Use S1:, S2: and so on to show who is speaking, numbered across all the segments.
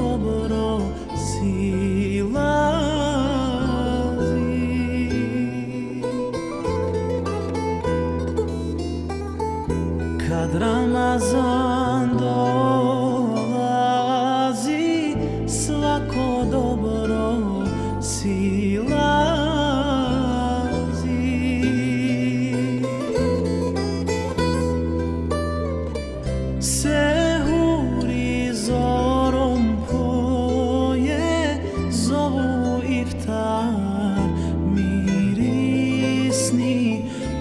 S1: dobro silazi. Kad Ramazan dolazi, svako dobro silazi. Sehuri zorom poje, zovu iftar mirisni,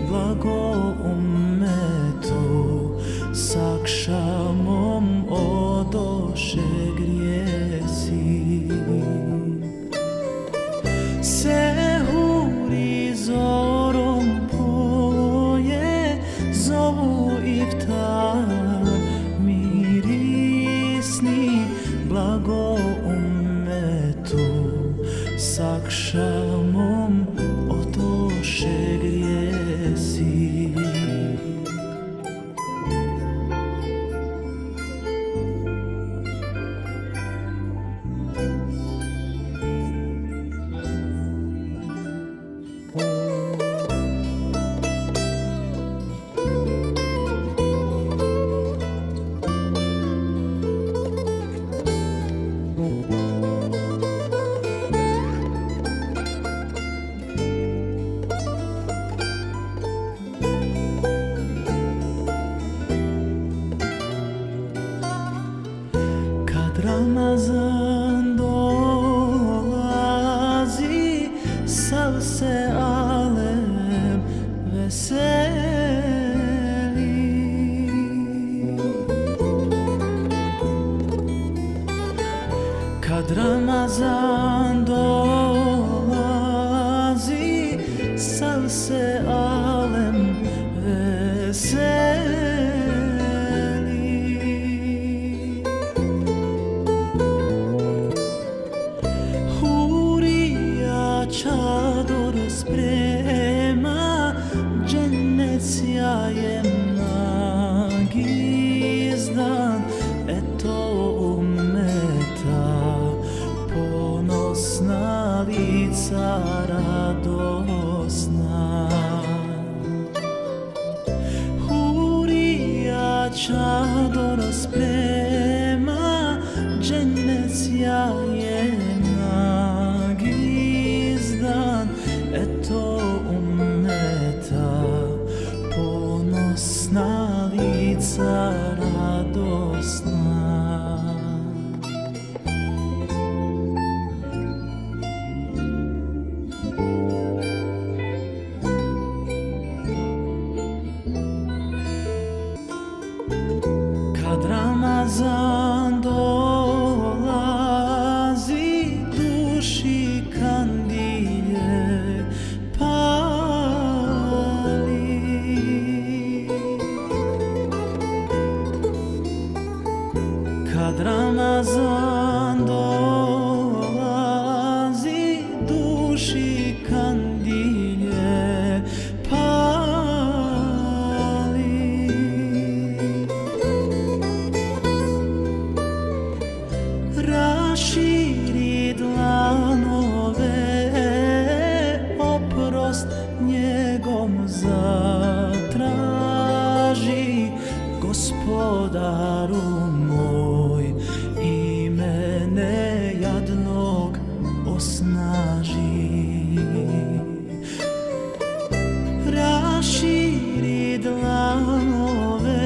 S1: blago ummetu s akšamom odoše grijesi. Sehuri zorom poje, zovu iftar mirisni, blago ummetu s akšamom odoše grijesi. Ramazan dolazi, sav se alem veseli. Kad Ramazan dolazi, sav se alem veseli. Čador sprema, džennet sjajem nagizdan, eto ummeta, ponosna lica radosna. Hurija čador sprema, džennet sjajem nagizdan, eto ummeta, ponosna lica radosna. Kad Ramazan dolazi, duši kandilje pali. Kad Ramazan dolazi, duši kandilje pali. Raširi dlanove, oprost njegom zatraži, Gospodaru moj, i mene jadnog osnaži. Raširi dlanove,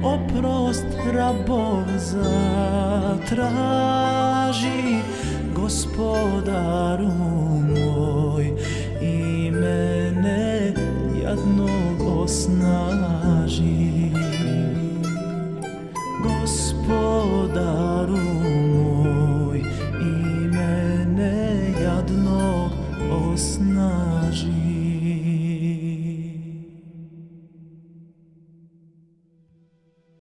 S1: oprost rabov zatraži, Gospodaru moj, i mene jadnog osnaži. Gospodaru moj, i mene jadnog osnaži.